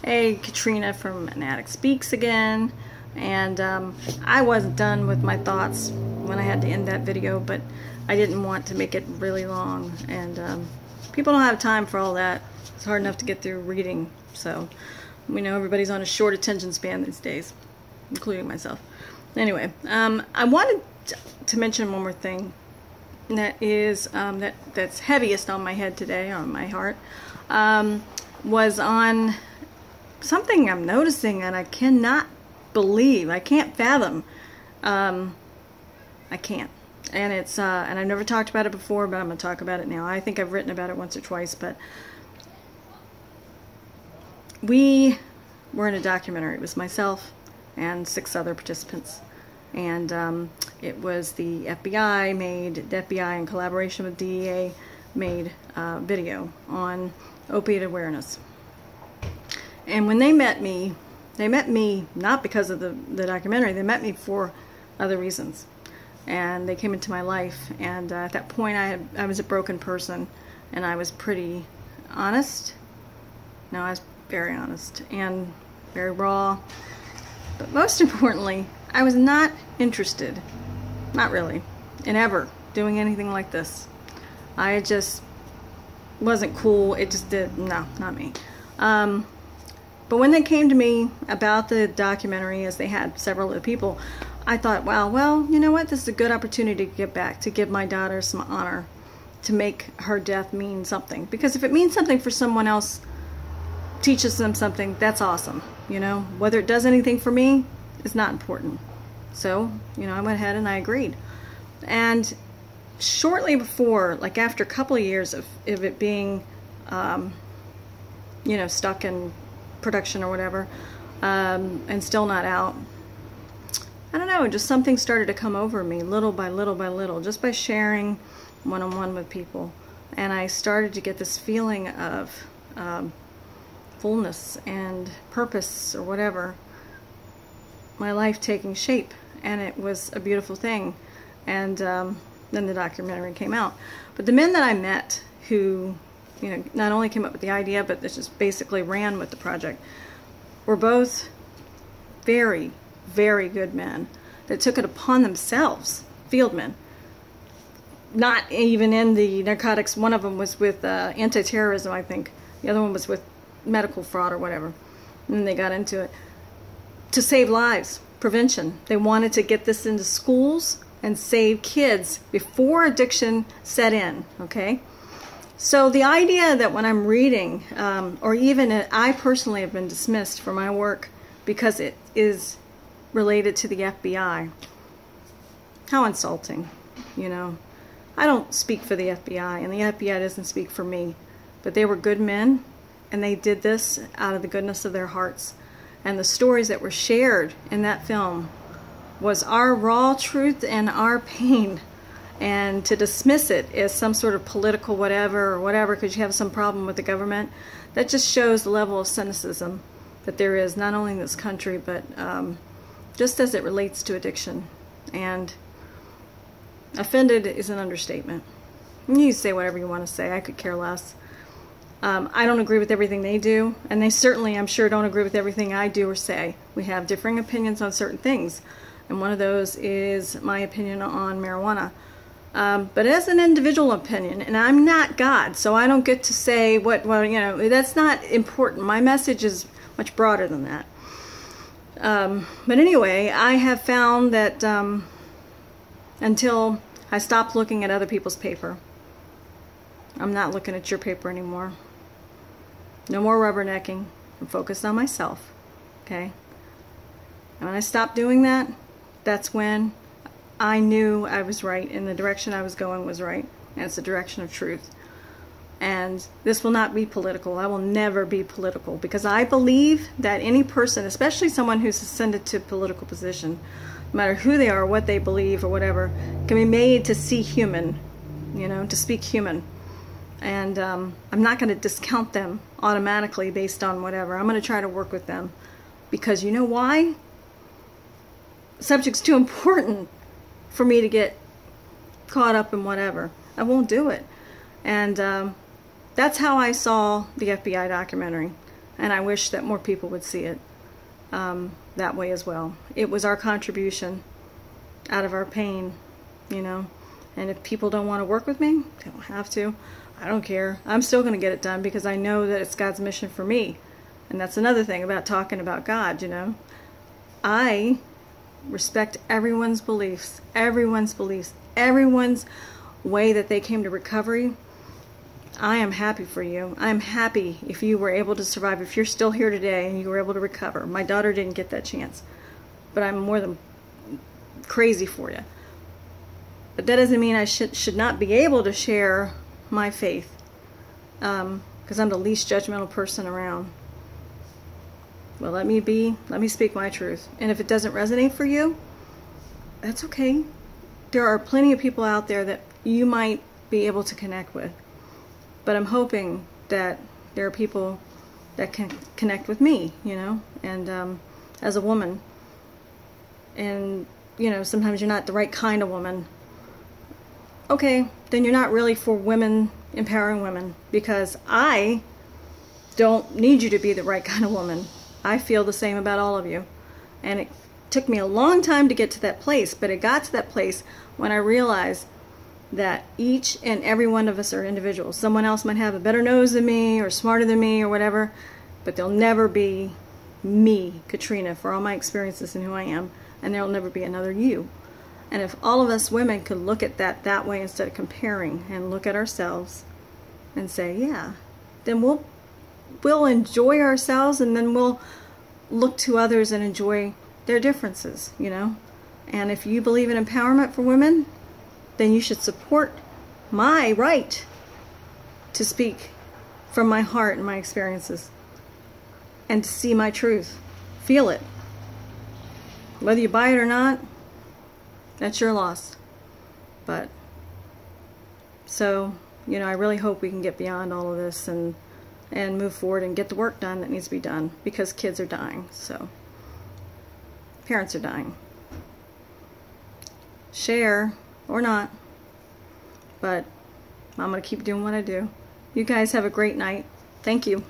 Hey, Katrina from An Addict Speaks again. And I wasn't done with my thoughts when I had to end that video, but I didn't want to make it really long. And people don't have time for all that. It's hard enough to get through reading. So we know everybody's on a short attention span these days, including myself. Anyway, I wanted to mention one more thing that is that's heaviest on my head today, on my heart, was on something I'm noticing and I cannot believe, I can't fathom. I can't. And it's and I've never talked about it before, but I'm going to talk about it now. I think I've written about it once or twice, but we were in a documentary. It was myself and 6 other participants. And it was the FBI in collaboration with DEA made a video on opiate awareness. And when they met me not because of the documentary, they met me for other reasons. And they came into my life, and at that point I was a broken person, and I was pretty honest. No, I was very honest and very raw. But most importantly, I was not interested, not really, in ever doing anything like this. I just wasn't cool. It just did, no, not me. But when they came to me about the documentary, as they had several other people, I thought, wow, well, you know what? This is a good opportunity to get back, to give my daughter some honor, to make her death mean something. Because if it means something for someone else, teaches them something, that's awesome. You know, whether it does anything for me is not important. So, you know, I went ahead and I agreed. And shortly before, like after a couple of years of it being, you know, stuck in production or whatever, and still not out, I don't know, just something started to come over me little by little by little, just by sharing one-on-one with people. And I started to get this feeling of fullness and purpose, or whatever, my life taking shape. And it was a beautiful thing. And then the documentary came out. But the men that I met who, you know, not only came up with the idea, but that just basically ran with the project, were both very, very good men that took it upon themselves, field men, not even in the narcotics. One of them was with anti-terrorism, I think. The other one was with medical fraud or whatever. And then they got into it to save lives, prevention. They wanted to get this into schools and save kids before addiction set in, okay? So the idea that when I'm reading, or even I personally have been dismissed for my work because it is related to the FBI. How insulting, you know. I don't speak for the FBI, and the FBI doesn't speak for me. But they were good men, and they did this out of the goodness of their hearts. And the stories that were shared in that film was our raw truth and our pain. And to dismiss it as some sort of political whatever or whatever because you have some problem with the government, that just shows the level of cynicism that there is not only in this country, but just as it relates to addiction. And offended is an understatement. You say whatever you want to say. I could care less. I don't agree with everything they do, and they certainly, I'm sure, don't agree with everything I do or say. We have differing opinions on certain things, and one of those is my opinion on marijuana. But as an individual opinion, and I'm not God, so I don't get to say what you know, that's not important. My message is much broader than that. But anyway, I have found that until I stop looking at other people's paper, I'm not looking at your paper anymore. No more rubbernecking. I'm focused on myself, okay? And when I stopped doing that, that's when I knew I was right and the direction I was going was right. And it's the direction of truth. And this will not be political. I will never be political, because I believe that any person, especially someone who's ascended to a political position, no matter who they are, what they believe or whatever, can be made to see human, you know, to speak human. And I'm not going to discount them automatically based on whatever. I'm going to try to work with them, because you know why? The subject's too important for me to get caught up in whatever. I won't do it. And that's how I saw the FBI documentary. And I wish that more people would see it that way as well. It was our contribution out of our pain, you know. And if people don't want to work with me, they don't have to. I don't care. I'm still going to get it done because I know that it's God's mission for me. And that's another thing about talking about God, you know. I respect everyone's beliefs, everyone's way that they came to recovery. I am happy for you. I'm happy if you were able to survive, if you're still here today and you were able to recover. My daughter didn't get that chance, but I'm more than crazy for you. But that doesn't mean I should not be able to share my faith, because I'm the least judgmental person around. Well, let me speak my truth. And if it doesn't resonate for you, that's okay. There are plenty of people out there that you might be able to connect with. But I'm hoping that there are people that can connect with me, you know, and as a woman. And, you know, sometimes you're not the right kind of woman. Okay, then you're not really for women, empowering women, because I don't need you to be the right kind of woman. I feel the same about all of you. And it took me a long time to get to that place, but it got to that place when I realized that each and every one of us are individuals. Someone else might have a better nose than me or smarter than me or whatever, but they'll never be me, Katrina, for all my experiences and who I am, and there'll never be another you. And if all of us women could look at that way instead of comparing and look at ourselves and say, yeah, then we'll enjoy ourselves, and then we'll look to others and enjoy their differences, you know. And if you believe in empowerment for women, then you should support my right to speak from my heart and my experiences and to see my truth. Feel it. Whether you buy it or not, that's your loss. But, so, you know, I really hope we can get beyond all of this and move forward and get the work done that needs to be done, because kids are dying, so parents are dying. Share or not, but I'm going to keep doing what I do. You guys have a great night. Thank you.